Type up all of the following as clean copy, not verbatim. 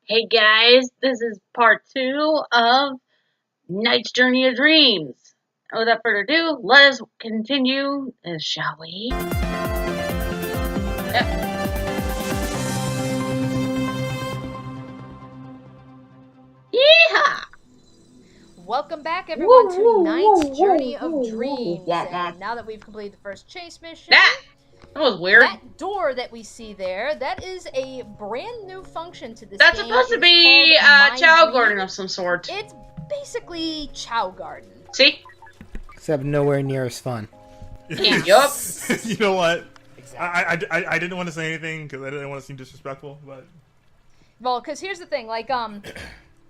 Hey guys, this is part 2 of Knight's Journey of Dreams. Without further ado, let us continue, shall we? Yeehaw! Welcome back, everyone, to Knight's Journey of Dreams. And now that we've completed the first chase mission, That was weird. That door that we see there, that is a brand new function to this That's game. supposed to be a Chow Garden of some sort. It's basically Chow Garden. See? Except nowhere near as fun. Yup. You know what? Exactly. I didn't want to say anything because I didn't want to seem disrespectful, but... Well, because here's the thing, like,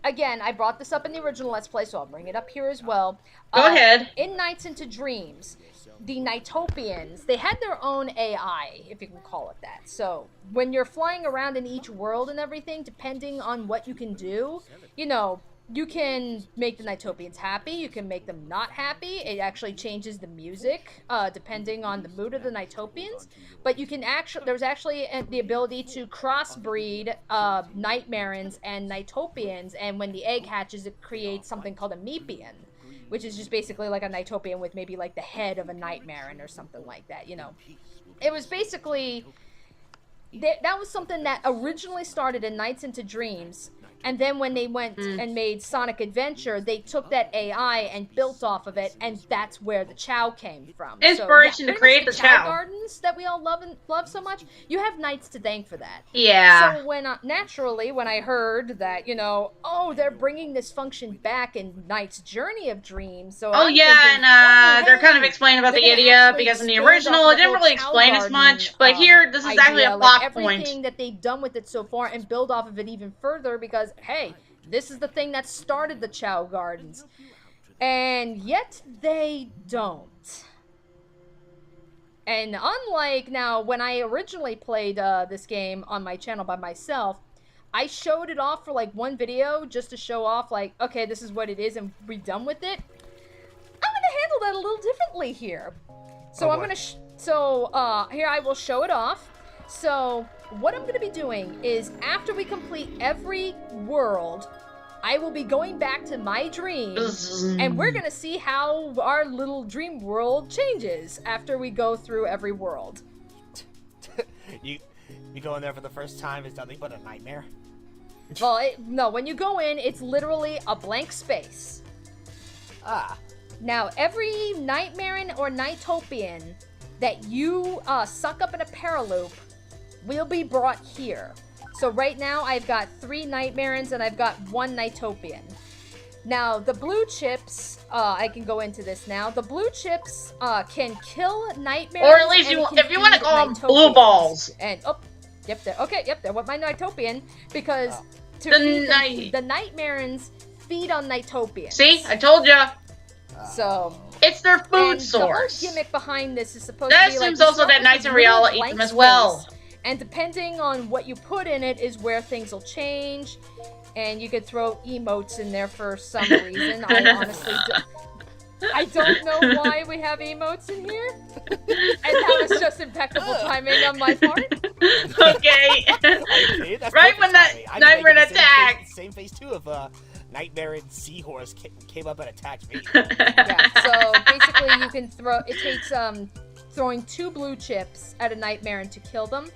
again, I brought this up in the original Let's Play, so I'll bring it up here as well. Go ahead. In Nights into Dreams, the NiGHTS, they had their own AI, if you can call it that. So, when you're flying around in each world and everything, depending on what you can do, you know, you can make the NiGHTS happy, you can make them not happy. It actually changes the music, depending on the mood of the NiGHTS. But you can actually, there's actually the ability to crossbreed Nightmarens and NiGHTS, and when the egg hatches, it creates something called a Meepian, which is just basically like a NiGHTS with maybe like the head of a Nightmaren or something like that, you know. It was basically, that was something that originally started in Nights into Dreams, and then when they went and made Sonic Adventure, they took that AI and built off of it, and that's where the Chow came from. Inspiration to create the Chow Gardens that we all love so much. You have Knights to thank for that. Yeah. So when naturally, when I heard that, you know, oh, they're bringing this function back in Knight's Journey of Dreams, so I'm thinking, they're kind of explaining about the idiot because in the original it didn't really explain as much, but here this is actually a plot point. Everything that they've done with it so far and build off of it even further because, hey, this is the thing that started the Chow Gardens. And yet they don't. And unlike now, when I originally played this game on my channel by myself, I showed it off for like one video just to show off like, okay, this is what it is and we're done with it. I'm going to handle that a little differently here. So I'm going to, here I will show it off. So what I'm going to be doing is after we complete every world, I will be going back to my dreams, and we're going to see how our little dream world changes after we go through every world. You go in there for the first time, it's nothing but a nightmare? Well, no, when you go in, it's literally a blank space. Ah. Now, every Nightmaren or NiGHTS that you suck up in a Paraloop will be brought here. So right now I've got 3 Nightmarens and I've got 1 NiGHTS. Now the blue chips, I can go into this now. The blue chips can kill Nightmares. Or at least if you want to call them blue balls. And yep, there. Okay, yep, there went my NiGHTS because the Nightmarens feed on NiGHTS. See, I told ya. So it's their food source. The whole gimmick behind this is supposed to be like... That assumes also that Knights in reality eat them as well. And depending on what you put in it is where things will change. And you could throw emotes in there for some reason. I honestly don't know why we have emotes in here. And that was just impeccable timing on my part. Okay. Right when that Nightmare attacked. Same phase 2 of Nightmare and Seahorse came up and attacked me. Yeah, so basically you can throw... It takes throwing 2 blue chips at a Nightmare to kill them.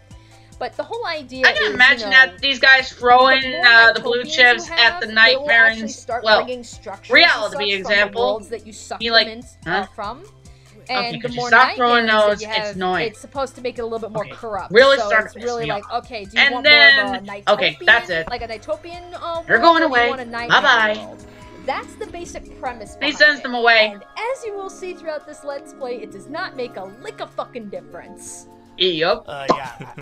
But the whole idea I can imagine that these guys throwing the blue chips at the Nightmarens. Well, Real to be example. That you suck be like, them in, from. And okay, the more stop throwing those, it's annoying. It's supposed to make it a little bit more corrupt. Really so start it's really me like, off. okay, do you want then, more of a NiGHTS? Okay, that's it. Like a NiGHTS They're going away. Bye-bye. That's the basic premise. He sends them away. And as you will see throughout this Let's Play, it does not make a lick of fucking difference. Yup. Yeah.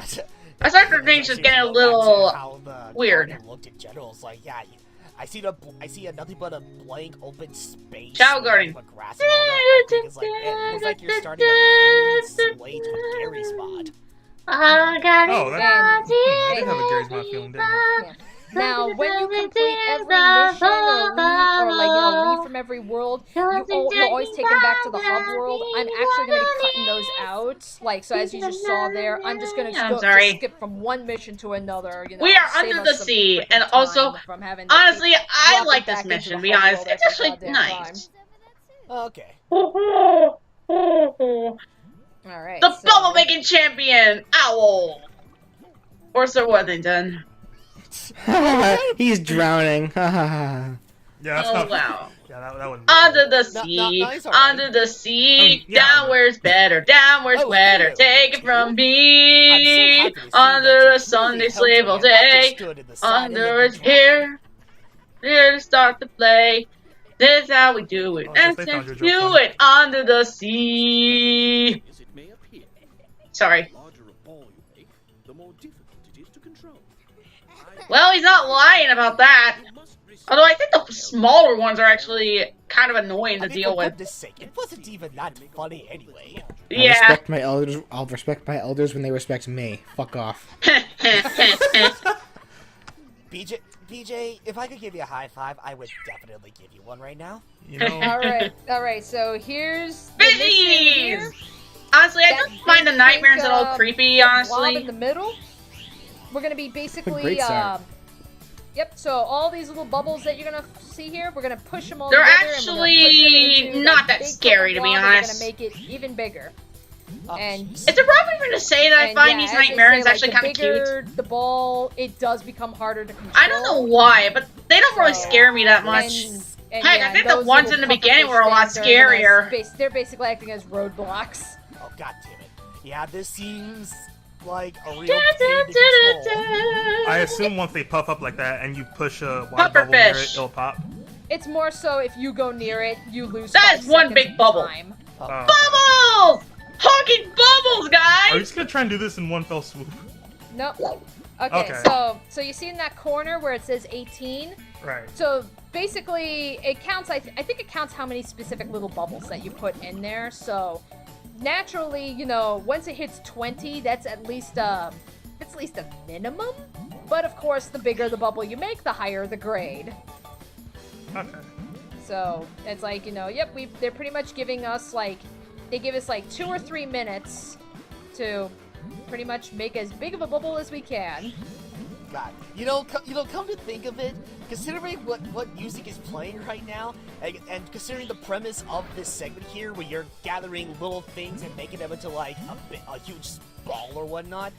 I thought the name's just getting a little weird. Looked in general, it's like, yeah, I see nothing but a blank open space. Chow Garden. Grass and all that. It's like, it looks like you're starting a clean slate with Gary Spot. Oh, that did have a Gary Spot feeling, didn't it? Yeah. Now, when you complete every mission or leave from every world, you're always taken back to the hub world. I'm actually going to be cutting those out. Like, so as you just saw there, I'm just going to just skip from one mission to another. We are under the sea, and also, honestly, I like this mission, to be honest. It's actually nice. Okay. Alright. The bubble making champion, Owl! Or Sir Worthington. He's drowning. Yeah, that's not... Wow. Yeah, that wouldn't Under the sea, under the sea, down where's better, down where's wetter, take it from me. Under the sun they slave all day, under is here to start to play. This is how we do it, and do it under the sea. Sorry. Well, he's not lying about that. Although I think the smaller ones are actually kind of annoying to deal with. It wasn't even that funny anyway. Yeah. I'll respect my elders when they respect me. Fuck off. BJ, if I could give you a high five, I would definitely give you one right now. You know. All right. So here's the Fishies! Honestly, I just find the nightmares a little creepy, honestly. In the middle. We're gonna be basically Great start. Yep, so all these little bubbles that you're gonna see here, we're gonna push them all They're together. actually not that scary, to be honest. We're gonna make it even bigger. And is it wrong even to say that I find these nightmares actually kind of cute? The ball, it does become harder to control. I don't know why, but they don't really scare me that much. And Heck, I think the ones in the beginning were a lot scarier. They're basically acting as roadblocks. Oh, god damn it. Yeah, this seems like a real pain to control. I assume once they puff up like that and you push a water Puffer bubble near fish. it, it'll pop. It's more so if you go near it, you lose. That is one big bubble. Bubbles! Honking bubbles, guys! Are you just gonna try and do this in one fell swoop? Nope. Okay. Okay. So you see in that corner where it says 18? Right. So basically, it counts. I think it counts how many specific little bubbles that you put in there. So naturally, once it hits 20, that's at least a minimum. But of course, the bigger the bubble you make, the higher the grade. Okay. So it's like yep, they're pretty much giving us they give us 2 or 3 minutes to pretty much make as big of a bubble as we can. God, come to think of it, considering what music is playing right now, and considering the premise of this segment here, where you're gathering little things and making them into a huge ball or whatnot,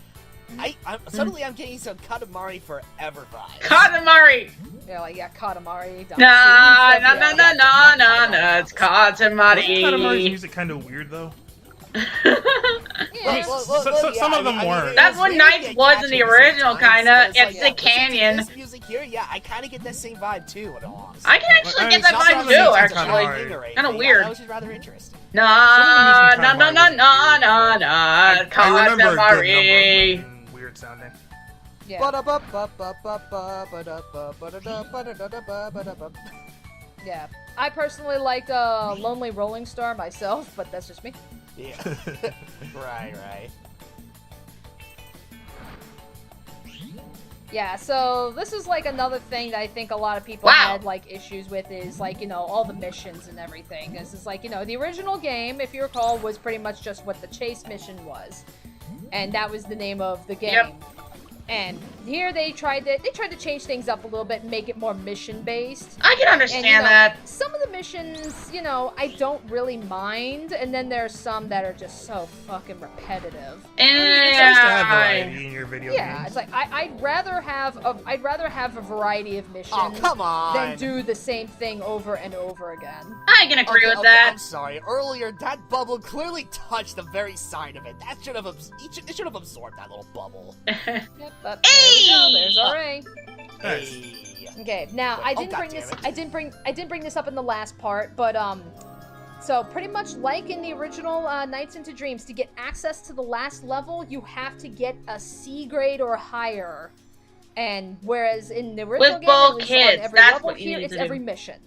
suddenly I'm getting some Katamari Forever vibes. Katamari! Yeah, Katamari. Nah, it's Katamari. Katamari's music kind of weird though. Yeah. Some of them weren't. That's what NiGHTS was in the original, kinda. It's the canyon. This music here, yeah, I kind of get that same vibe too. I can actually get that vibe too, actually. Kind of weird. That was just rather interesting. Nah, Katamari. Weird sounding. Yeah. Yeah. I personally liked Lonely Rolling Star myself, but that's just me. Yeah. Right. Yeah, so this is another thing that I think a lot of people had issues with is all the missions and everything. This is the original game, if you recall, was pretty much just what the chase mission was. And that was the name of the game. Yep. And here they tried to change things up a little bit and make it more mission-based. I can understand that. Some of the missions, I don't really mind, and then there's some that are just so fucking repetitive. It's nice to have variety in your video games. It's I'd rather have a variety of missions than do the same thing over and over again. I can agree with that. I'm sorry. Earlier, that bubble clearly touched the very side of it. It should have absorbed that little bubble. Yep, but there we go. There's our A. Nice. Okay, now I didn't bring this up in the last part, but so pretty much like in the original Nights into Dreams, to get access to the last level, you have to get a C grade or higher. And whereas in the original with both game, kids, every that's level what you here, need it's to do. every mission.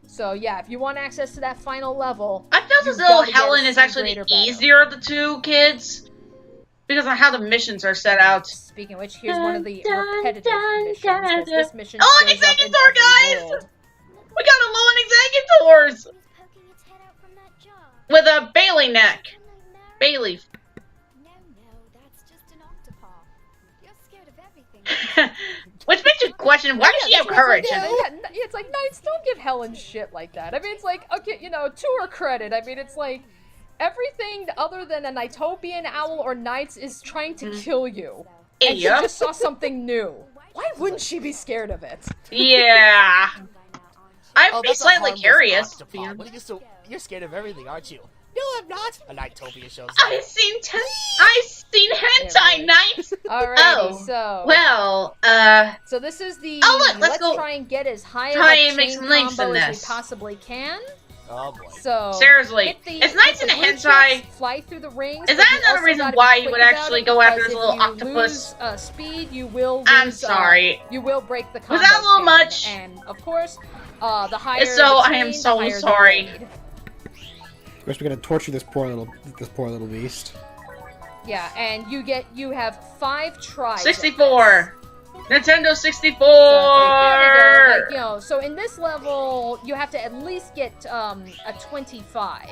So yeah, if you want access to that final level, I feel as though Helen is actually the easier of the two kids. Because of how the missions are set out. Speaking of which, here's one of the repetitive missions. This mission oh, an executor, guys! We got a low in executors with a Bailey neck. Bailey. No, that's just an octopus. You're scared of everything. Which makes you question, why does she have courage? It's like, Knights, don't give Helen shit like that. I mean, it's like, okay, you know, to her credit, I mean, it's like, everything other than a Nightopian owl or Knights is trying to kill you. And she just saw something new. Why wouldn't she be scared of it? Yeah. I'd be slightly curious. You're scared of everything, aren't you? No, I'm not. A Nightopia shows up. I've seen hentai Knights. Alrighty, so. Well, so this is the. Oh, look, let's go. Try and get as high Try of and a make chain some links combo in as this. we possibly can. Oh boy. So seriously, is Knights in a hentai? Fly through the rings. Is that another reason why you would actually go after this little octopus? Lose, speed, you will lose, I'm sorry. You will break the combo. Was that a little chain. much? And of course, the higher. So the I chain, am so the higher sorry. the Of course, we're gonna torture this poor little beast. Yeah, and you have 5 tries. 64. Nintendo 64. So, like, you know, so in this level, you have to at least get a 25.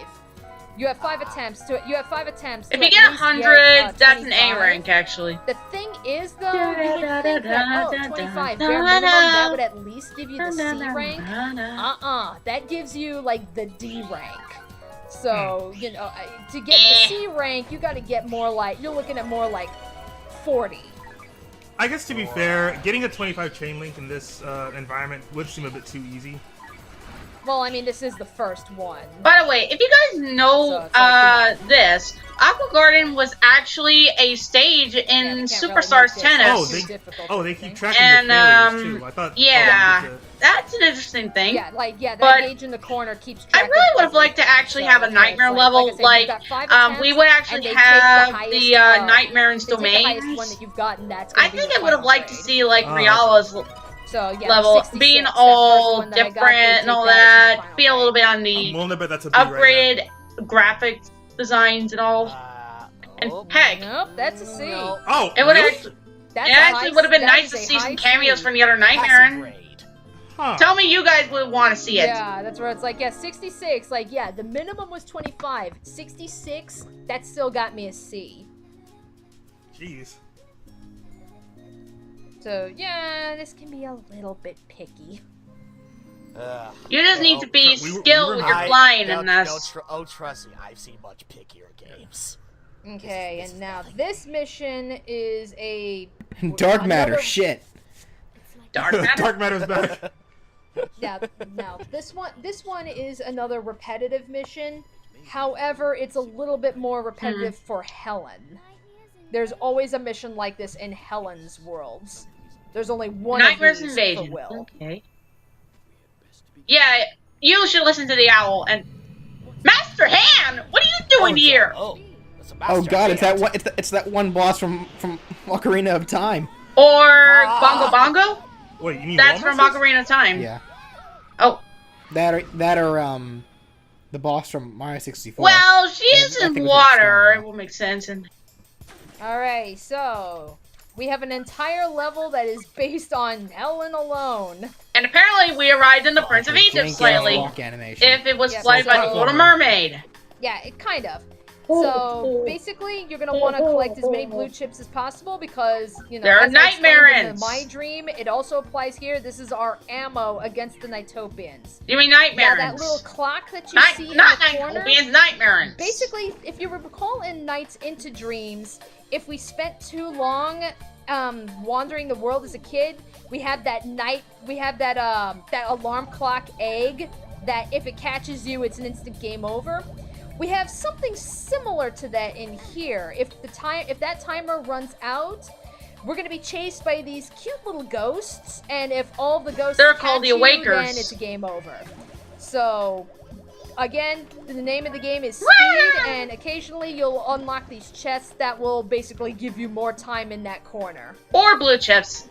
You have 5 attempts to. You have 5 attempts. If to you get at least 100, that's an 25. A rank, actually. The thing is, though, you would think that, 25 bare minimum, that would at least give you the C rank. That gives you, like, the D rank. So, you know, to get the C rank, you gotta get more like, you're looking at more like 40. I guess to be fair, getting a 25 chain link in this environment would seem a bit too easy. Well, I mean, this is the first one. By the way, if you guys know this, Aqua Garden was actually a stage in Superstars Tennis. They keep track of your failures too. I thought. Yeah, that's an interesting thing. Yeah, like that gauge in the corner keeps track. I really would have liked to actually have a nightmare level, like we would actually have the nightmare in domains. I think I would have liked to see like Riala's level being all different and all that, being a little bit on the upgraded graphics designs and all. And heck, nope, that's a C. Oh, it would actually would have been nice to see some cameos from the other Nightmare. Tell me you guys would want to see it. Yeah, that's where it's like, yeah, 66. Like, yeah, the minimum was 25. 66, that still got me a C. Jeez. So, yeah, this can be a little bit picky. You just need to be skilled with your flying in this. Trust me, I've seen much pickier games. Okay, and now this mission is a... Dark matter, shit. Dark matter? Dark matter's back. Yeah, no, this one is another repetitive mission. However, it's a little bit more repetitive for Helen. There's always a mission like this in Helen's worlds. There's only one Nightmare's of these Invasion. for Will. Okay. Yeah, you should listen to the owl and Master Han. What are you doing here? Oh God, it's that one. It's that one boss from Ocarina of Time. Or Bongo Bongo. Wait, you mean that's from Ocarina of Time? Yeah. Oh. That or the boss from Mario 64. Well, she is in water. It will make sense. And alright, so we have an entire level that is based on Helen alone. And apparently we arrived in the Prince of Egypt slightly. If it was played by the Little Mermaid. Yeah, it kind of. So basically, you're gonna want to collect as many blue chips as possible because you know there are as Nightmare in my dream. It also applies here. This is our ammo against the Nightopians. You mean Nightmare? Yeah, that little clock that you see in the corner. Nightmare. Basically, if you recall in Nights into Dreams, if we spent too long wandering the world as a kid, we have that that alarm clock egg that if it catches you, it's an instant game over. We have something similar to that in here. If that timer runs out, we're gonna be chased by these cute little ghosts, and if all the ghosts called the you, Awakers, then it's a game over. So, again, the name of the game is Speed, and occasionally you'll unlock these chests that will basically give you more time in that corner. Or blue chips.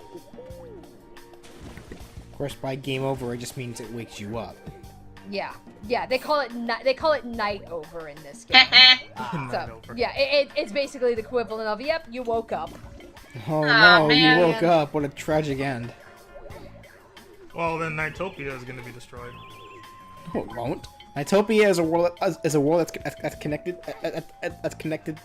Of course, by game over, it just means it wakes you up. Yeah, they call it night over in this game. So, yeah, it's basically the equivalent of, yep, you woke up. Oh no, man. You woke up. What a tragic end. Well, then Nightopia is going to be destroyed. No, it won't. Nightopia is a world that's connected. That's connected.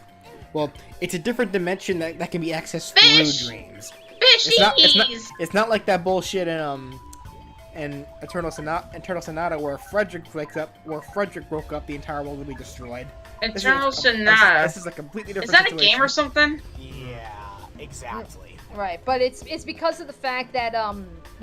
Well, it's a different dimension that can be accessed Fish! through dreams. Fishies! It's not like that bullshit in Eternal Sonata where Frederick broke up, the entire world will be destroyed. Eternal Sonata. This is a completely different Is that situation. a game or something? Yeah, exactly. Right, but it's because of the fact that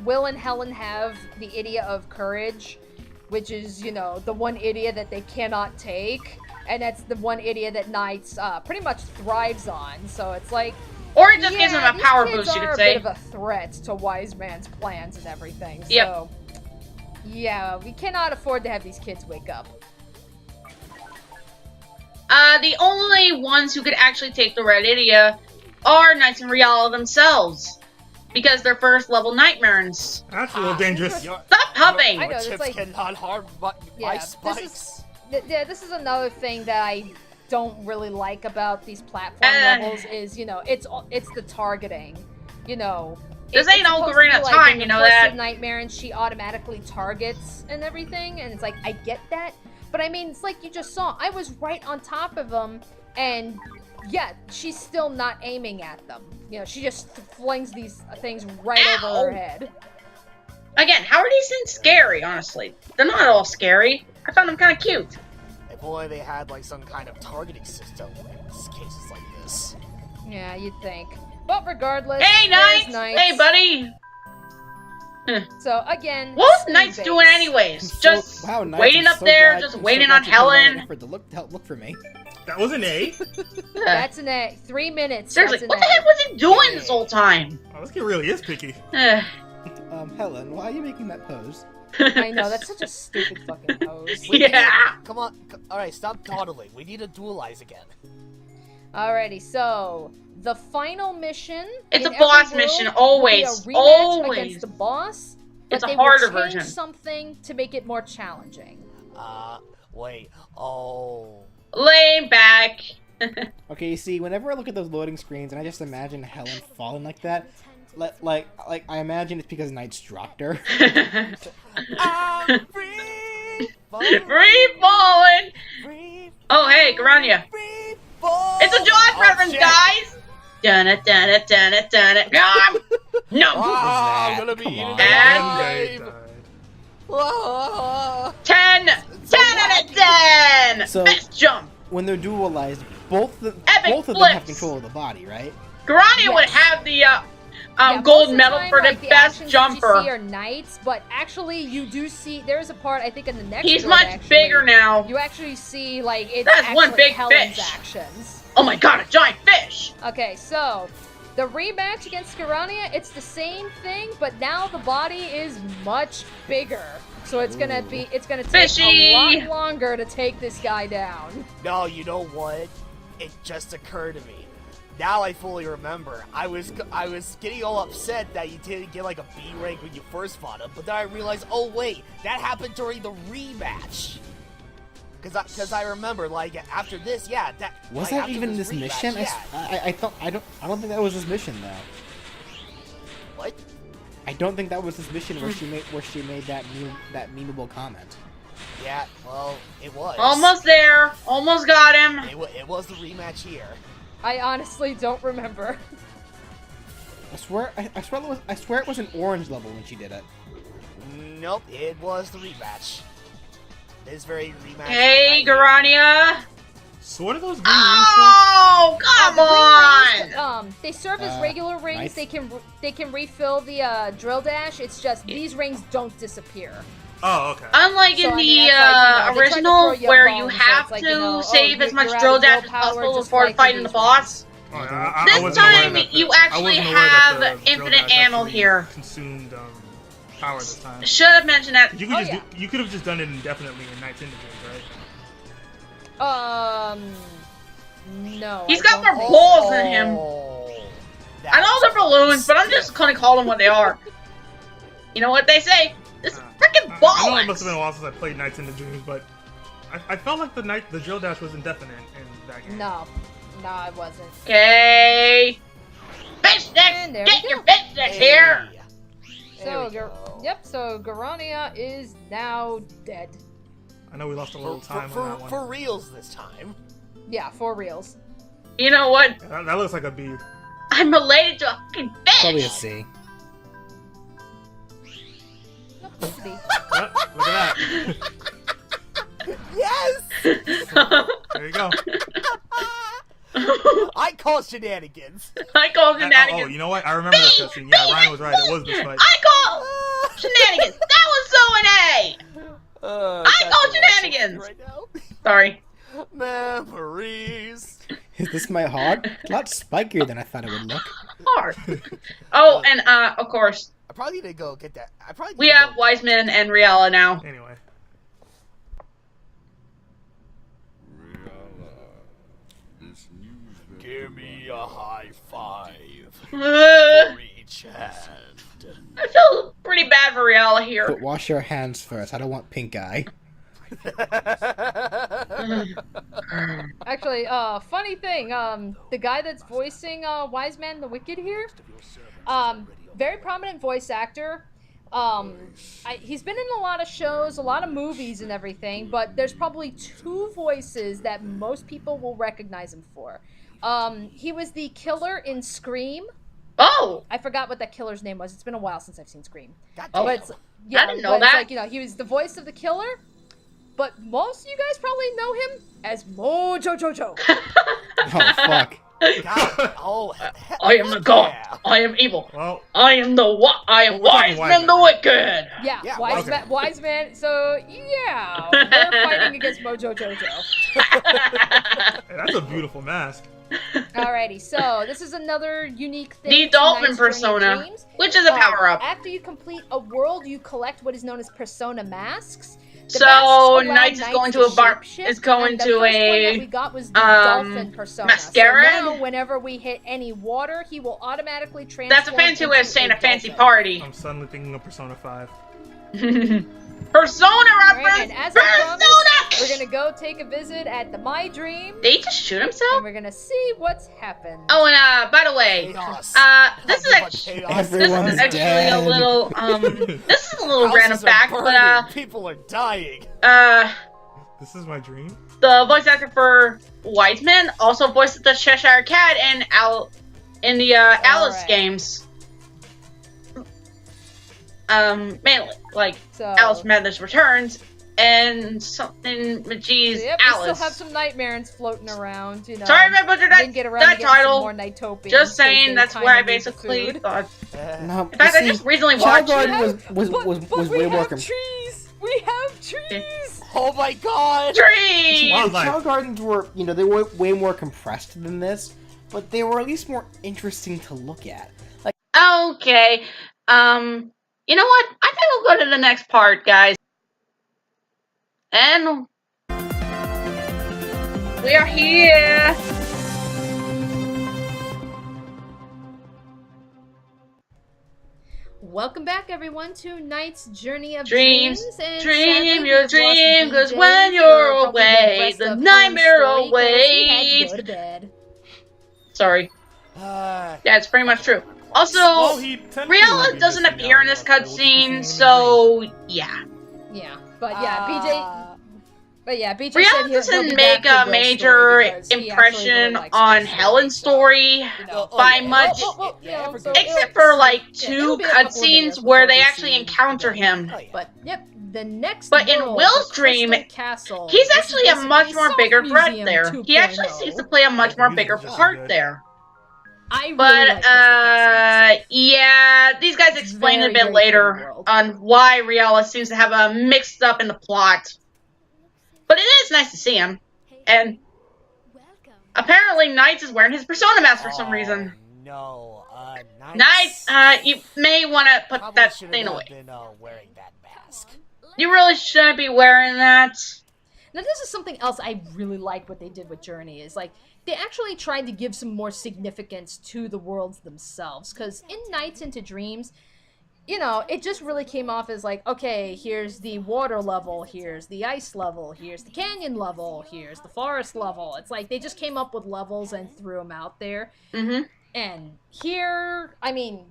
Will and Helen have the idiot of courage, which is, you know, the one idiot that they cannot take, and that's the one idiot that Knights pretty much thrives on. So it's like, Or it just gives him a power these kids boost, you are could a say. bit of a threat to Wise Man's plans and everything. Yep. So yeah, we cannot afford to have these kids wake up. The only ones who could actually take the Red Idia are Knights in Reala themselves. Because they're first level Nightmares. That's a little dangerous. Your Stop huffing! I know, it's chips like- cannot harm my spikes. This is another thing that I don't really like about these platform levels is, you know, it's the targeting. You know, This it's ain't supposed to Ocarina be of like Time, an you know impulsive that. Nightmare, and she automatically targets and everything, and it's like, I get that, but I mean, it's like you just saw, I was right on top of them, and yeah, she's still not aiming at them. You know, she just flings these things right over her head. Again, how are these things scary, honestly? They're not all scary. I found them kind of cute. If only they had like some kind of targeting system in cases like this. Yeah, you'd think. But regardless, Hey, there's Knights! Hey, buddy! So again, What was speed Knights base. doing anyways? So- Just wow, Knights, waiting I'm up so there, glad- just I'm so waiting glad on you took all that Helen. effort to help look for me. That was an A. That's an A. 3 minutes. Seriously, that's what an the A. heck was it doing this whole time? Oh, this kid really is picky. Helen, why are you making that pose? I know, that's such a stupid fucking pose. Yeah! Come on. Alright, stop dawdling. We need to duelize again. Alrighty, so the final mission. It's in a boss every world mission, will be always, a rematch always. against the boss. But It's a they harder will change version. something to make it more challenging. Wait. Oh. Lay back. Okay, you see, whenever I look at those loading screens and I just imagine Helen falling like that, like I imagine it's because Knights dropped her. I'm free. Free falling! Oh, hey, Garanya. Free fall. It's a Jaws reference, shit. guys! Dun it, dun it, dun it, dun it. No! I'm gonna be Come eaten on. And- alive. Ah. 10! 10 out of 10! So- Fist jump! When they're dualized, both of them have flips. control of the body, right? Garanya Yes. would have the Yeah, most gold of the medal time, for the like, best actions that you jumper. see are Knights, but actually you do see, there's a part, I think in the next He's build, much actually, bigger now. You actually see, like, it's That's actually one big Helen's fish. actions. Oh my god, a giant fish! Okay, so the rematch against Garania, it's the same thing, but now the body is much bigger. So it's gonna take Fishy! a lot longer to take this guy down. No, you know what? It just occurred to me. Now I fully remember. I was getting all upset that you didn't get like a B rank when you first fought him, but then I realized, oh wait, that happened during the rematch. Cause I remember, like, after this, yeah, that Was like, that after even this rematch, mission? Yeah. I don't think that was this mission though. What? I don't think that was this mission where she made that memeable comment. Yeah, well, it was. Almost there. Almost got him. It was the rematch here. I honestly don't remember. I swear it was an orange level when she did it. Nope, it was the rematch. This very rematch. Hey, Garanya. So what are those green Oh, come The green on! rings, they serve as regular rings. nice. They can refill the drill dash. It's just these rings don't disappear. rings? Oh, okay. Unlike So, in I the mean, that's like, you know, they try to original, throw you a where bone, you so have it's like, to you know, save as much you're out drill of dash as willpower, possible just before fight fighting the these boss. Oh, yeah, Mm-hmm. I This wasn't aware time, that you I actually wasn't aware that have the drill infinite dash ammo actually here. Consumed power this time. Should have mentioned that. You could Oh, just yeah. you could have just done it indefinitely in Knights Indigent, right? No. He's I got don't more think balls than him. Oh, I know they're balloons, but I'm just gonna call them what they are. You know what they say? This is freaking I know it must have been a bollocks! while since I played Knights Indigent, but I felt like the drill dash was indefinite in that game. No, it wasn't. Okay. Fish And sticks! there Get we your go. fish sticks here! There So we go. Yep, so Garania is now dead. I know we lost a little time on that one. For reals this time. Yeah, for reals. You know what? Yeah, that looks like a B. I'm related to a fucking Probably a fish! C. Nope, it's a B. Yep, look at that. Yes! There you go. I call shenanigans. I call Oh, shenanigans. you know what? I remember that cutscene. Yeah, Ryan was right. It was this fight. I call shenanigans. That was so an A. I call shenanigans. Right now. Sorry. Memories. Is this my heart? A lot spikier than I thought it would look. Hard. Oh, and of course, I probably need to go get that. I probably need we to have go- Wiseman and Riala now. Anyway. Give me a high five Uh, for each hand. I feel pretty bad for Riala here. But wash your hands first. I don't want pink eye. Actually, funny thing, the guy that's voicing Wiseman the Wicked here, very prominent voice actor. He's been in a lot of shows, a lot of movies and everything, but there's probably 2 voices that most people will recognize him for. He was the killer in Scream. Oh, I forgot what that killer's name was. It's been a while since I've seen Scream. God Oh. damn. But it's, yeah, I didn't know but it's that. like, you know, he was the voice of the killer, but most of you guys probably know him as Mojo Jojo. Oh, fuck. God. Oh, I am the god. yeah. I am evil. Well, I am I am We're talking Wiseman the Wiseman. Wicked. Yeah, Yeah, Wiseman, okay. Wiseman. So, yeah, we're fighting against Mojo Jojo. hey, that's a beautiful mask. Alrighty, so this is another unique thing. The to Dolphin Knight's Journey of persona, Dreams. which is a power-up. After you complete a world, you collect what is known as persona masks. The So, masks allow Knights is going to a bar- shapeshift, is going and the to first one a, that we got was the um, dolphin persona. mascara? So now, whenever we hit any water, he will automatically transform. That's a fancy way of into saying a fancy dolphin. party. I'm suddenly thinking of Persona 5. Persona Alright, reference! and as I promised, Persona! we're gonna go take a visit at the My Dream, Did he just shoot and himself? we're gonna see what's happened. Oh, and by the way, Chaos. this is Nothing but actually, chaos. this Everyone's is actually dead. a little, this is a little random Houses are fact, burning. but, People are dying. This is my dream? the voice actor for Wiseman also voiced the Cheshire Cat in the Alice Alright. games. Mainly, like, So, Alice Madness Returns, and something Magee's yep, we Alice. still have some nightmares floating around, you know. Sorry if I butchered Didn't get around to that getting some title. more Nighttopians, Just 'cause saying, they that's kinda where I need the basically food. thought. No, In fact, I just recently Child watched it. Garden was But we way more have trees! We have trees! Oh my god! Trees! Wildlife. Child Gardens were, you know, they were way more compressed than this, but they were at least more interesting to look at. Like, Okay. You know what? I think we'll go to the next part, guys. And we are here. Welcome back, everyone, to Knight's Journey of Dreams, Dreams. And dream sadly, your we've lost dream, 'cause BJ when for you're probably away, rest the of Helen's nightmare story, 'cause he had to awaits. go to bed. Sorry. Uh, Yeah, it's pretty much true. Also, Well, he technically would Rihanna be doesn't missing appear out in this on stuff, but we'll just be seeing him cutscene, in so yeah. Yeah, but yeah, BJ. But yeah, BJ said Rihanna he'll be doesn't back make for a Will's major story because he actually impression really likes on Will's story, Helen's so, story you know. by yeah. much. Yeah, so Except it'll- for like yeah, it'll two be a couple of cutscenes videos where before they we actually see encounter the- him. Oh, yeah. But yep, the next. But in world, Will's the dream, Crystal Castle, He's this is actually a much basically more Soft bigger threat Museum there. He actually 2.0. seems to play a much more bigger Music's part good. there. I really But like Crystal Castle. yeah, these guys explain very, a bit very later pretty world. on why Riala seems to have a mixed up in the plot. But it is nice to see him. And Welcome. apparently Knights is wearing his persona mask for some oh, reason. No, Knights, you may want to put probably that should've thing not away. been wearing that mask. You really shouldn't be wearing that. Now, this is something else I really like what they did with Journey, is like, they actually tried to give some more significance to the worlds themselves, because in Nights into Dreams, you know, it just really came off as like, okay, here's the water level, here's the ice level, here's the canyon level, here's the forest level. It's like, they just came up with levels and threw them out there. Mm-hmm. And here, I mean,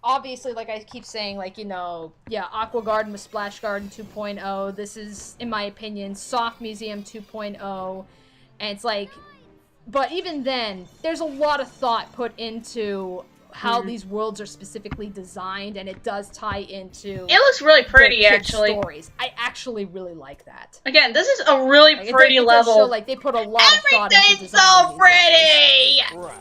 obviously, like I keep saying, like, you know, yeah, Aqua Garden with Splash Garden 2.0. This is, in my opinion, Soft Museum 2.0. And it's like, but even then, there's a lot of thought put into how these worlds are specifically designed, and it does tie into It looks really pretty, the kids' actually. stories. I actually really like that. Again, this is a really Like, pretty it does level. show, like, they put a lot of thought into Everything's designing so these pretty! levels. Right.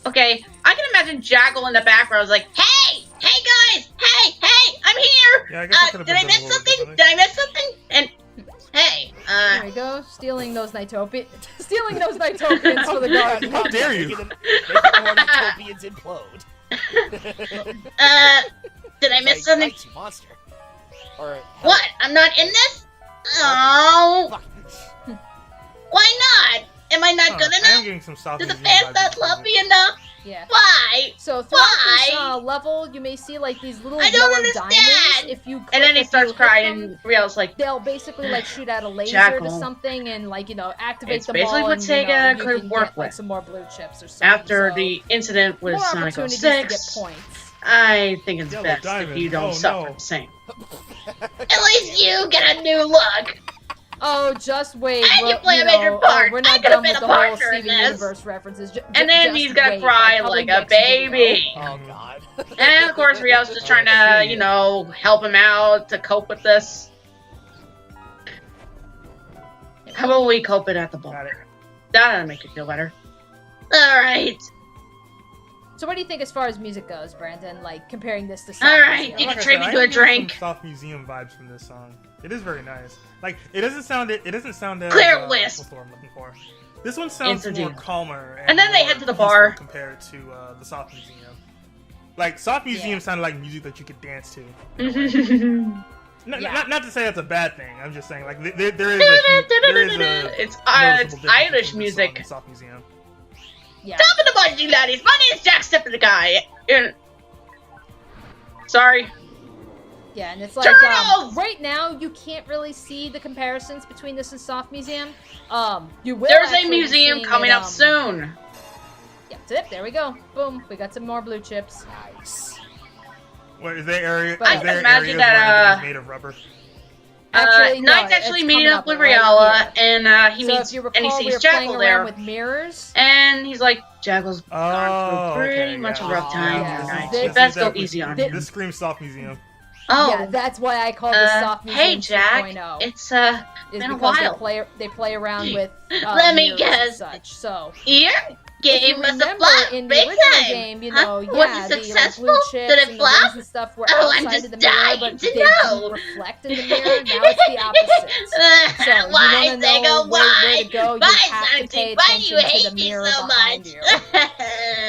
Okay, I can imagine Jackal in the background like, hey! Hey guys! Hey! I'm here! Yeah, I guess I could've did been I done miss a little something? differently. Did I miss something? And, hey, There we go, stealing those Nighttopians for the garden. How dare you? Making more Nighttopians implode. did I miss Like, something? Night, you monster. Or What? I'm not in this? Oh, Fuck. why not? Am I not good I am enough? getting some South Do the Museum fans vibes not from love it. me enough? Yeah. Why? So throughout this Why? level, you may see like these little I don't yellow understand. diamonds. If you And then he if starts you hit crying, them, and Riel's like, they'll basically like shoot out a laser Jackal. to something and like, you know, activate It's them basically all, what and you know, Sega you could can work get like with. some more blue chips or something. after so the incident with more Sonic opportunities to get 06, points. I think it's Yellow best diamond. if you don't Oh, suffer no. the same. At least you get a new look. Oh, just wait. I we're- can play you a major know, part. we're I not could've done been with a the whole partner in Steven this. Universe references. And then just he's gonna wait, cry probably like a next video. baby. Oh god. And of course, Riel's just trying to, you know, help him out to cope with this. How about we cope it at the Got bar? it. That'll make you feel better. Alright. So what do you think as far as music goes, Brandon? Like, comparing this to All Soft right, Museum? you Like can I treat said, me I to a am getting drink. some South Museum vibes from this song. It is very nice. Like it doesn't sound as Clear wisp. what's the word I'm looking for? This one sounds It's a more deal. calmer. And then they more head to the peaceful bar. compared to the South Museum. Like South Museum Yeah. sounded like music that you could dance to. Yeah. Not to say that's a bad thing. I'm just saying like there is a It's noticeable difference Irish between this song music. and South Museum. Yeah. Top of the bunch, you laddies. My name's Jacksepticeye. Sorry. Yeah, and it's like Turtles! right now you can't really see the comparisons between this and Soft Museum. You will. There's a actually be museum seeing coming it, up soon. Yeah, zip. There we go. Boom. We got some more blue chips. Nice. What is there area? But- Is there I imagine areas that, where everything's made of rubber? Actually, no, Knight's actually it's meeting coming up with right Riella, here. and he So meets if you and he recall, we sees were playing Jackal around there, with mirrors. and he's like, "Jackal's Oh, gone through pretty okay, much yeah. a rough time Yeah. tonight. This You is best go definitely- easy on this- him." This screams South Museum. Oh, Yeah, that's why I call this Soft Museum hey Jack, 2.0. it's Is been a because while. they play around with Let me mirrors guess. and such. So Your if you game was a remember flop, in the big original time. game, you Huh? know, Was yeah, it the like, successful? blue chips Did it and the flop? rings and stuff were Oh, I'm outside just of the mirror, dying but to they know. do reflect in the mirror. Now it's the opposite. So you Why, want to Sega? know where Why? to go, you Why, have to Sonic? pay Why do you attention to hate the me mirror so behind much? you.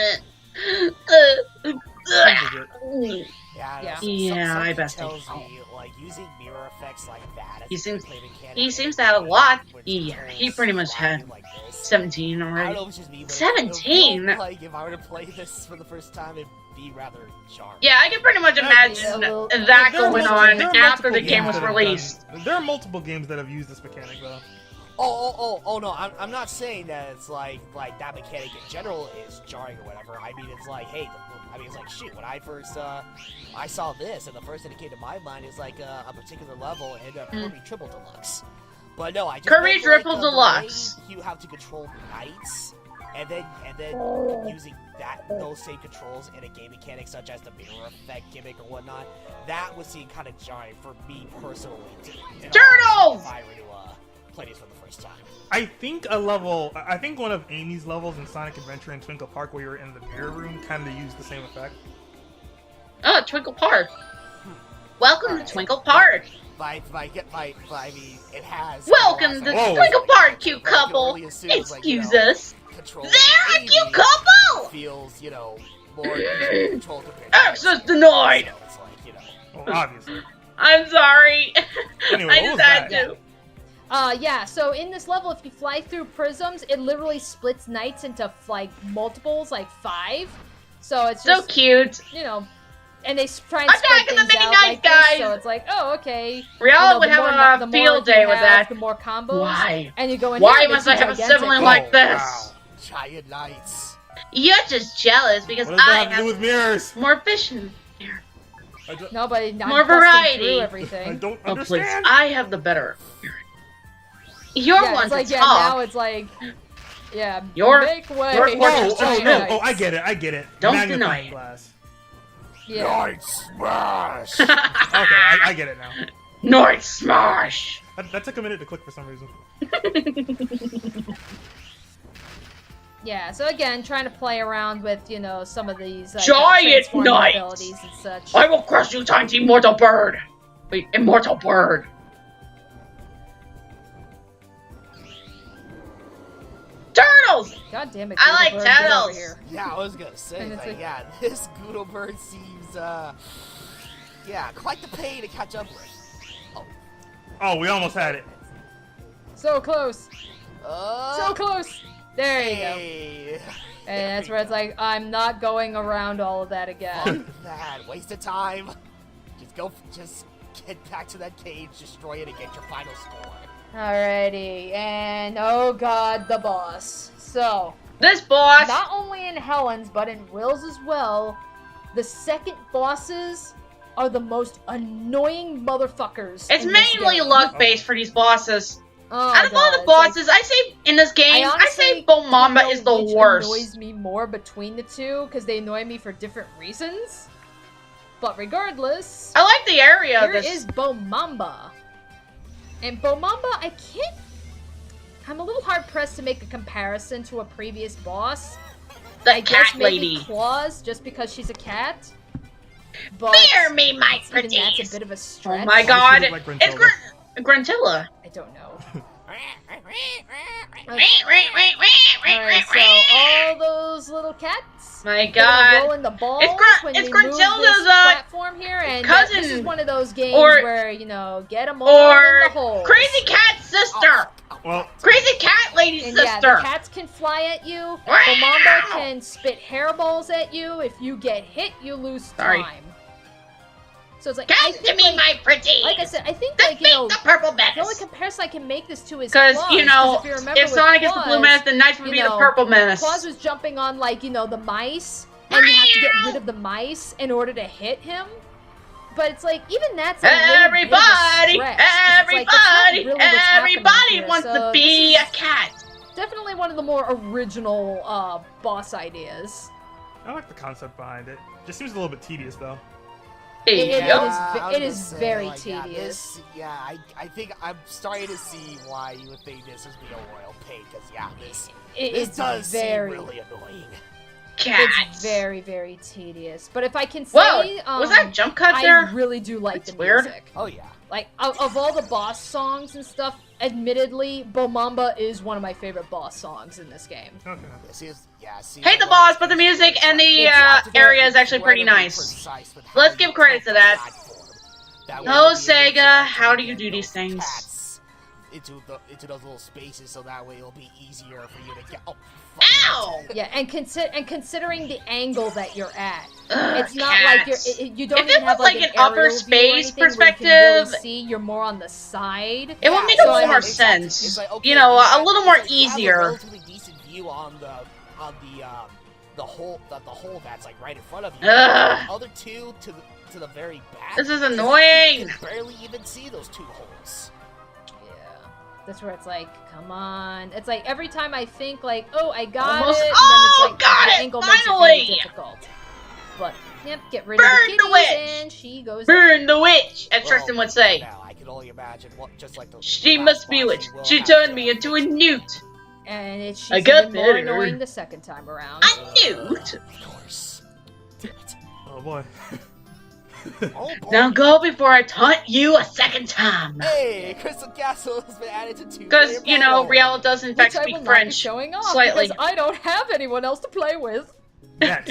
Yeah, Yeah. Yeah, I something bet tells they- me like using mirror effects like that. as He a seems- gameplay mechanic he in seems a to have a game lot. which Yeah, controls he pretty much had flying like this. 17 I don't already. know if it's just me, but 17? it feels like if I were to play this for the first time, it'd be rather jarring. Yeah, I can pretty much imagine a little- that There are going multiple- on there are after multiple the game games was that have released. there are multiple games that have used this mechanic though. Oh no, I'm not saying that it's like that mechanic in general is jarring or whatever. I mean, it's like, hey, it's like, shit, when I first, I saw this, and the first thing that came to my mind is like a particular level in Kirby Triple Deluxe. But no, I just Kirby meant, Triple the way Deluxe. you have to control knights, and then using those same controls in a game mechanic such as the mirror effect gimmick or whatnot, that would seem kind of jarring for me personally. Turtles! If I were to play this for the first time. I think one of Amy's levels in Sonic Adventure in Twinkle Park where you're in the mirror room kind of used the same effect. Oh, Twinkle Park. Welcome to Twinkle Park. I mean, it has. Welcome to Whoa. Twinkle Park, cute I can couple. only assume, like, Excuse you know, us. Control They're a cute couple! feels, more easy control compared to Access denied. So it's like, Well, obviously. I'm sorry. Anyway, I what just was had that? to. Yeah, so in this level, if you fly through prisms, it literally splits knights into, like, multiples, like 5. So it's So just, cute. and they try and Attack spread of the things mini out knights, like this, guys! so it's like, oh, okay. Riella would the more have the a more field you day with have, that. The more combos. Why? And you go in Why here, must they I have a gigantic. sibling like this? Wow. giant knights. You're just jealous because What does that I have to do with have mirrors? more vision. Nobody, not More busting variety. through I everything. don't Oh, please. understand. I have the better. You're Yeah, one it's like, to yeah, talk. now it's like, yeah, You're- make way. you're Oh, Just oh, a no. knight. Oh, I get it. Don't Magnifying deny it. glass. Yeah. Night smash. Okay, I get it now. Night Smash! That took a minute to click for some reason. Yeah, so again, trying to play around with, you know, some of these Giant transforming knight! abilities and such. I will crush you, tiny immortal bird! Wait, immortal bird. Turtles! God damn it, I like Google Bird, get over turtles. here. Yeah, I was gonna say, And it's like, like- yeah, this Goodle bird seems, yeah, quite the pain to catch up with. Oh, we almost had it. So close, Oh, so close. There you go. hey. And that's where it's like, I'm not going around all of that again. That waste of time. Just get back to that cage, destroy it, and get your final score. Alrighty, and oh god, the boss. So, This boss! not only in Helen's, but in Will's as well, the second bosses are the most annoying motherfuckers. It's in this mainly game. luck-based for these bosses. Oh, Out of all God, the it's like- bosses, I say in this game, I honestly say Bomamba don't is know the which worst. annoys me more between the two, because they annoy me for different reasons. But regardless, I like the area of here this. is Bomamba. And Bomamba, I'm a little hard-pressed to make a comparison to a previous boss. The I guess cat maybe lady. Claws, just because she's a cat. But Fear me, my even that's pretties. a bit of a stretch. Oh my god, look like it's Gruntilla. I don't know. Alright, Alright, so all those little cats. My They're gonna roll god. in the balls when it's we move Gruntilda's, this platform here, and cousin, this is one of those games or- where, you know, get them all in the Or holes. Crazy Cat's sister. Well, Crazy Cat Lady's And yeah, sister. the cats can fly at you. Wow. Bomamba can spit hairballs at you. If you get hit, you lose Sorry. time. So it's like, Come I to think, me, like, my pretties. like I said, I think, Defeat like, you know, the purple the only menace. comparison I can make this to is Because, Claws, you know, 'cause if you remember if with Sonic is the blue Claws, menace, then Knights would you be the know, purple menace. Claus was jumping on, like, you know, the mice, and you have to get rid of the mice in order to hit him. But it's like, even that's a little bit of a Everybody, stretch, 'cause it's like, that's not really what's happening everybody here. wants So to be this a is cat. definitely one of the more original boss ideas. I like the concept behind it. Just seems a little bit tedious, though. There you It go. is- I was it gonna is say, very like, tedious. I think I'm starting to see why you would think this is be a royal pain, because, yeah, this It's does very, seem really annoying. Cats. it's very, very tedious. But if I can Whoa, say, was that jump cut I there? really do like That's the weird. music. Oh, yeah. Like, of all the boss songs and stuff, admittedly, Bomamba is one of my favorite boss songs in this game. Okay. Hate the boss, but the music and the area is actually pretty nice. Let's give credit to that. Oh, Sega, how do you do these things? Into those little spaces, so that way it'll be easier for you to get. Oh, Ow! Yeah, and considering the angle that you're at, Ugh, it's not like cats. you don't If even it have was like like an an upper aerial view or space anything where you can perspective, really see, you're more on the side. It would make so a little I more mean, sense. It's like, okay, You know, you a have- little it's more like you have a easier. relatively decent view on the hole that's like right in front of you. Ugh. The other two to the very back. This is it's like annoying. You can barely even see those two holes. Yeah, that's where it's like, come on. It's like every time I think like, oh, I got Almost- it, and Oh, then it's like got the it, angle makes it finally! very difficult. But yep, get rid Burn of the the kitties, witch! and she goes down. Burn the witch, as Tristan would say. Now I can only imagine what just like the She last must be boss, witch. you will She have turned to me into a newt. And she's I got even more better. annoying the second time around. A newt. Of course. Damn it. Oh boy. Oh boy. Now go before I taunt you a second time. Hey, Crystal Castle has been added to two. Because, you know, Riel does in fact Which I will speak not be French. showing off slightly. because I don't have anyone else to play with. Yet.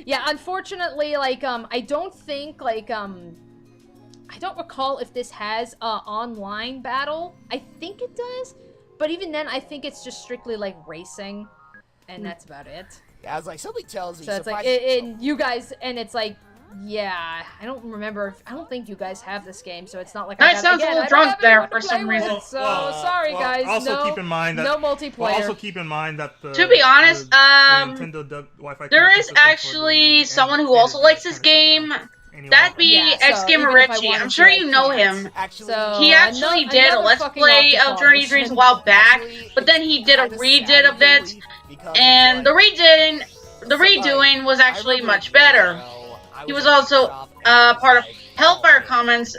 Yeah, unfortunately, like, I don't think, like, I don't recall if this has online battle. I think it does, but even then, I think it's just strictly, like, racing, and that's about it. Yeah, I was like, something tells me. So it's like, and you guys, and it's like, Yeah, I don't remember. I don't think you guys have this game, so it's not like That I sounds a little I don't drunk have there anyone to for some play with, reason. So sorry, well, guys. also keep in mind that no multiplayer. Also keep in mind that the To be honest, the Nintendo Wi-Fi there connection is system for actually the someone who standard also likes is this kinda shut game. down anyway. That'd be Yeah, so X Gamer even if I Richie. wanted I'm to, sure I you know can't. him. Actually, So- He actually did a another Let's fucking Play of Octopus Journey Dreams a while back, but then he did a redid of it, and the redoing was actually much better. He was also part of Hellfire Comments,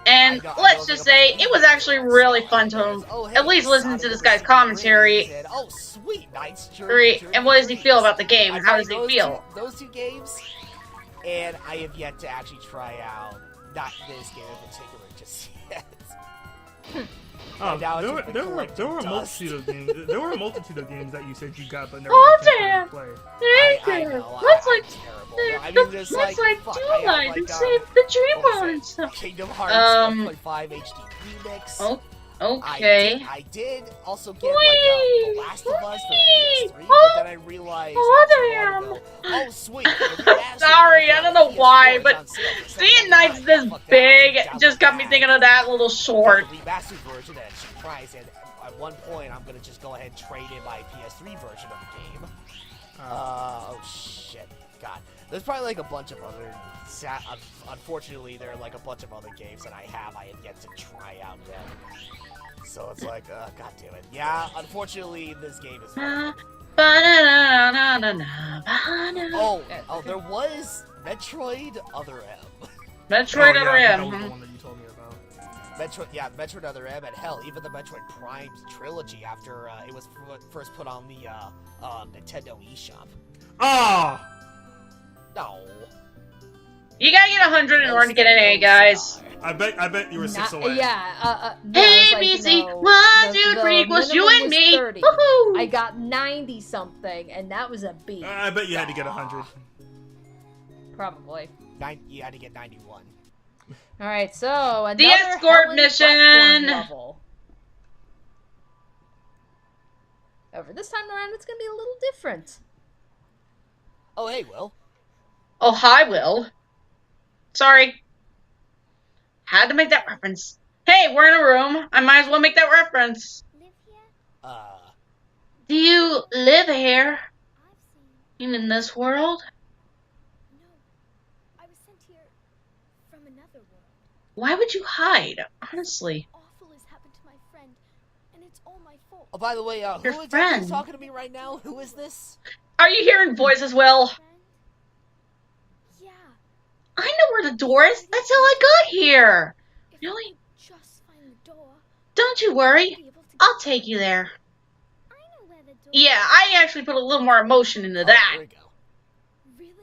and let's just say it was actually really fun to at least listen to this guy's commentary. Oh, sweet, nice. And what does he feel about the game? How does he feel? Those two games, and I have yet to actually try out not this game in particular just yet. There were a multitude of games. There were a multitude of games that you said you got, but never damn! play. Thank you. Let's like do light and save the dream world and stuff. Kingdom Hearts 1.5 HD remix. Oh, okay. I did also get like The Last of Us for PS3, but then I realized oh sweet. Sorry, I don't know why, but seeing Knights this big just got me thinking of that little short. The remastered version at cheap price, and at one point I'm gonna just go ahead and trade in my PS3 version of the game. Oh shit, God. There's probably like a bunch of other. Unfortunately, there are like a bunch of other games that I have yet to try out yet. So it's like, god damn it. Yeah, unfortunately, this game is. Oh, there was Metroid Other M. Metroid Other That M. was the one that you told me about. Metroid Other M, and hell, even the Metroid Prime trilogy after it was first put on the Nintendo eShop. Ah! No. You gotta get 100 in order to get an A, guys. I bet you were 6 away. Yeah, A, B, C, 1, 2, 3 equals you and me. Woohoo! I got 90 something, and that was a B. I bet you had to get 100. Probably. You had to get 91. All right, so another The escort Helen mission. platform level. Over this time around, it's gonna be a little different. Oh, hey, Will. Oh, hi, Will. Sorry. Had to make that reference. Hey, we're in a room. I might as well make that reference. Live here? Do you live here? I've seen. In this world? No. I was sent here from another world. Why would you hide? Honestly. Awful has happened to my friend, and it's all my fault. Oh, by the way, who Your exactly friend. is talking to me right now? Who is this? Are you hearing voices, Will? Friend? Yeah. I know where the door is. That's how I got here. If Really? I could just find the door, Don't you I'd worry. be able to I'll get take you there. I know where the door Yeah, I actually put a little more emotion into Oh, that. there we go. Really?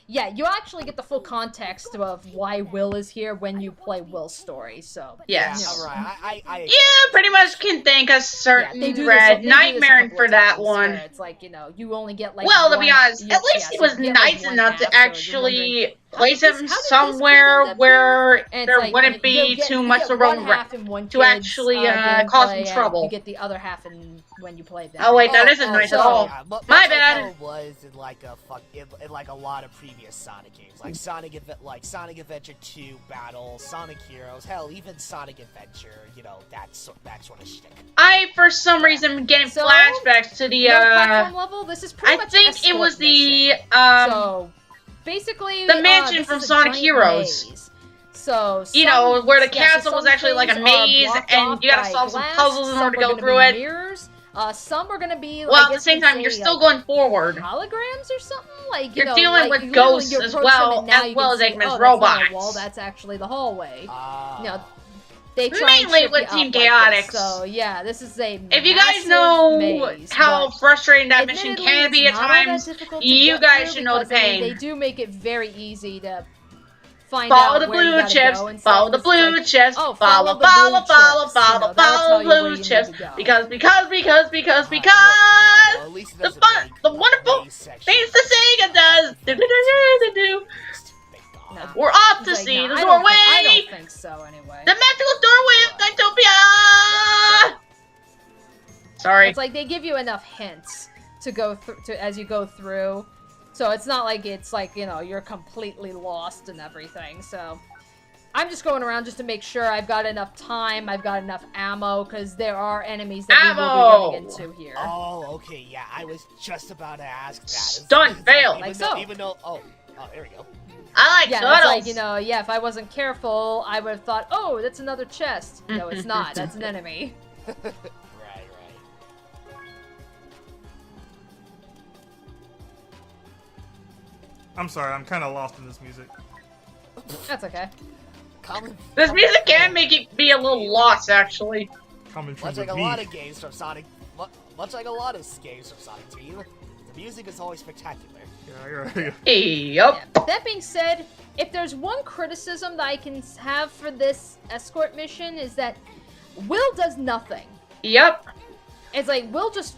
Yeah, you actually get the full context of why Will is here when you play Will's story. So Yes. All right. I You pretty much can thank a yeah, certain they do Red this, they do this a Nightmare couple for of that times one. where it's like, you know, you only get like. Well, to one, be honest, yeah, at least yeah, he so was you get, like, nice one enough half, to so you're actually wondering, place how him did this kid somewhere end up where here? And it's there like, wouldn't you be get- too you much get of one a half in one to kid's, actually gameplay, cause him and trouble. You get the other half when you play them. Oh wait, that isn't nice at all. Yeah, but My much like bad. how it was in like in like a lot of previous Sonic games, like Sonic Adventure 2 Battle, Sonic Heroes, hell, even Sonic Adventure, you know, that sort of shtick. I, for some reason, am getting So, flashbacks to the, No platform level. This is pretty I much think it escort was the, mission. um, So basically, the mansion this from is a Sonic giant Heroes. maze. So you know, where the yeah, so castle was some actually like a things are maze, blocked and off you gotta by solve some glass, puzzles in some order to are go gonna through be it. Mirrors. Some are gonna be. Well, I at the guess same you'd time, say, you're still like, going forward. holograms or something, like You're know, dealing like, with literally ghosts you as approach well, them and now as you well can as see, Eggman's oh, that's robots. not a wall, that's actually the hallway. You know, they try Mainly and with trip you Team up like Chaotix. this. So yeah, this is a If you guys massive know maze, how but frustrating that mission admittedly, can be at it's not all that times, difficult to you get guys through should know the because, I mean, pain. they do make it very easy to find Follow out the where you blue gotta chips, go and follow stuff, the 'cause it's blue like, chips, oh, follow, the blue follow, chips, follow, you follow, know, that'll follow tell the you where blue you need chips, to go. because, Well, at least it the doesn't fun, make the wonderful maze section. things the Sega does. Do-do-do-do-do-do. Thank God. No. We're off to It's like, see no, the I don't doorway, think so anyway. the magical doorway of Nightopia. Sorry. It's like they give you enough hints to go through as you go through. So it's not like it's like, you know, you're completely lost and everything. So I'm just going around just to make sure I've got enough time, I've got enough ammo, because there are enemies that we will be running into here. Oh, okay, yeah, I was just about to ask that. Stunt fail. Like so. Even though, oh, there we go. I like Yeah, turtles. it's like, you know, yeah, if I wasn't careful, I would have thought, oh, that's another chest. No, it's not. That's an enemy. Right. I'm sorry, I'm kind of lost in this music. That's okay. This music can make it be a little lost, actually. Coming from Much the like a beat. lot of games from Sonic, much like a lot of games from Sonic Team, the music is always spectacular. Yeah, you're right. Yup. Yeah. That being said, if there's one criticism that I can have for this escort mission is that Will does nothing. Yep. It's like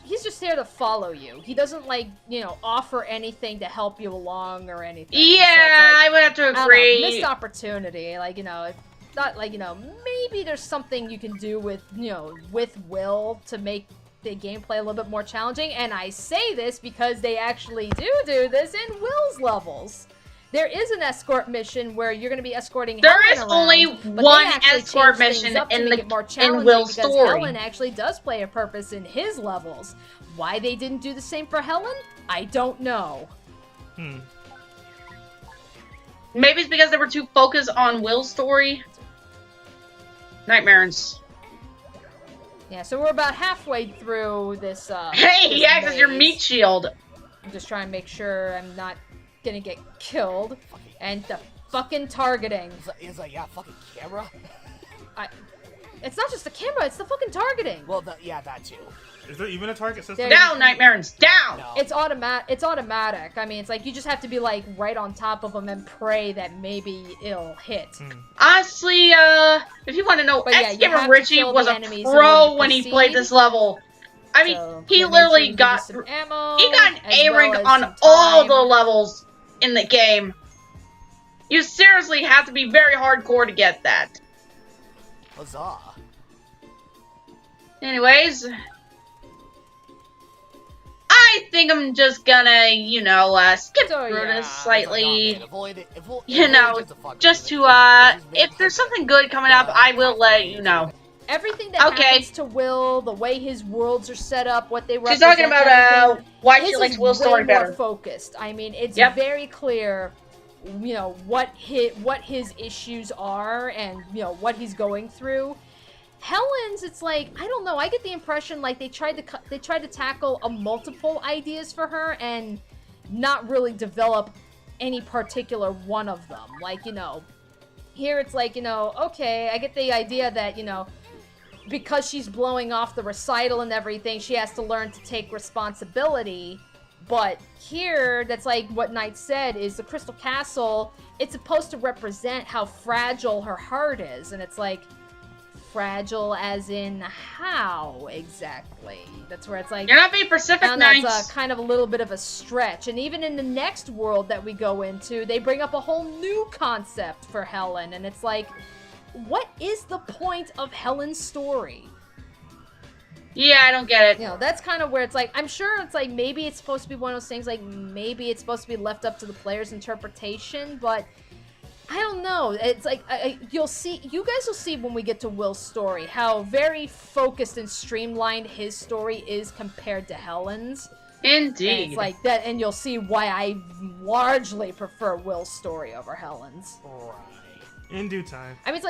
he's just there to follow you. He doesn't like, you know, offer anything to help you along or anything. Yeah, so it's like, I would have to I don't know, agree. missed opportunity. Like, you know, it's not like, you know, maybe there's something you can do with, you know, with Will to make the gameplay a little bit more challenging. And I say this because they actually do this in Will's levels. There is an escort mission where you're going to be escorting There Helen is around, only but one they actually escort changed things mission up to in make it more in challenging Will's because story. Helen actually does play a purpose in his levels. Why they didn't do the same for Helen, I don't know. Maybe it's because they were too focused on Will's story. Nightmares. Yeah, so we're about halfway through this. Hey, he this acts as your maze. meat shield. I'm just trying to make sure I'm not gonna get killed. And the fucking targeting. It's like, yeah, fucking camera. It's not just the camera, it's the fucking targeting. Well, yeah, that too. Is there even a target system? Down, Nightmares, down! No. It's automatic. I mean, it's like you just have to be like right on top of them and pray that maybe it'll hit. Honestly, if you want to know, But yeah, you X-Gamer have to Richie kill was the a enemies in pro order to when he proceed. played this level. I mean, So, he yeah, make literally sure you got give us some ammo, he got an as A rank well as on some all time. the levels in the game. You seriously have to be very hardcore to get that. Huzzah. Anyways, I think I'm just gonna, you know, skip So, through yeah, this slightly. You know, just to, if there's something good coming up, I will let you know. Everything that Okay. happens to Will, the way his worlds are set up, what they She's represent, talking about, everything, why his she likes is Will's way story more better. focused. I mean, it's Yep. very clear, you know, what his issues are and, you know, what he's going through. Helen's, it's like, I don't know, I get the impression like they tried to tackle multiple ideas for her and not really develop any particular one of them. Like, you know, here it's like, you know, okay, I get the idea that, you know, because she's blowing off the recital and everything, she has to learn to take responsibility. But here, that's like what Knight said, is the Crystal Castle, it's supposed to represent how fragile her heart is. And it's like, fragile as in how exactly? That's where it's like, You're not being Pacific and Knights. that's kind of a little bit of a stretch. And even in the next world that we go into, they bring up a whole new concept for Helen. And it's like, what is the point of Helen's story? Yeah, I don't get it. You know, that's kind of where it's like, I'm sure it's like, maybe it's supposed to be one of those things, like, maybe it's supposed to be left up to the player's interpretation, but I don't know. It's like, you'll see, you guys will see when we get to Will's story, how very focused and streamlined his story is compared to Helen's. Indeed. And it's like that, and you'll see why I largely prefer Will's story over Helen's. In due time. I mean,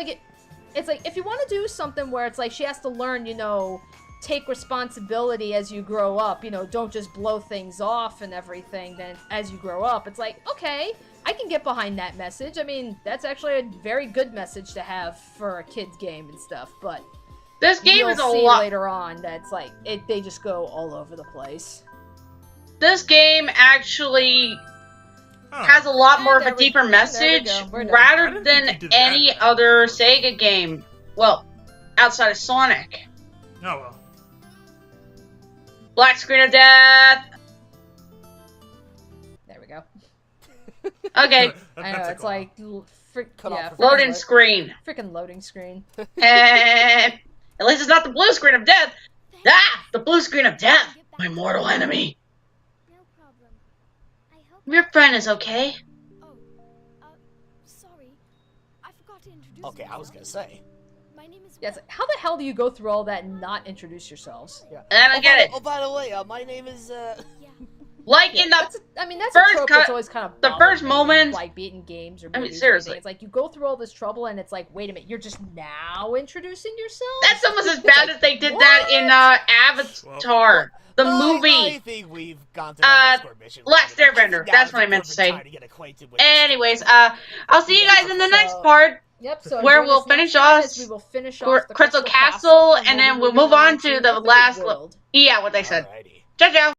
it's like if you want to do something where it's like she has to learn, you know, take responsibility as you grow up, you know, don't just blow things off and everything then as you grow up. It's like, okay, I can get behind that message. I mean, that's actually a very good message to have for a kid's game and stuff, but This game you'll is a see lot. later on that's like, they just go all over the place. This game actually has a lot more of a deeper message We're done. I rather didn't than think you did that. any other Sega game. Well, outside of Sonic. Oh well. Black Screen of Death. There we go. Okay, I know, it's like, loading screen. freaking loading screen. At least it's not the blue screen of death. Ah, the blue screen of death. My mortal enemy. No problem. hope. Your friend is okay. Oh, sorry. I forgot to introduce Okay, I was gonna say. My name is. Yes. How the hell do you go through all that and not introduce yourselves? Yeah. I don't get it. Oh, by the way, my name is Yeah. Like in the That's that's First a trope cut- that's always kind of the bothered first me, moment- like beating games or I mean, movies or seriously. anything. It's like you go through all this trouble and it's like, wait a minute, you're just now introducing yourself? That's almost as bad as they did that in Avatar, the movie. I think we've gone through that escort mission. Last I think Airbender, now that's is what I the meant to perfect say. time to get acquainted with this Anyways, story. I'll see you guys in the next part. Yep. So Where join we'll us next finish time off as we will finish off the Crystal Castle, and then we'll move on to the last. Yeah, what they said. Alrighty. Ciao, ciao.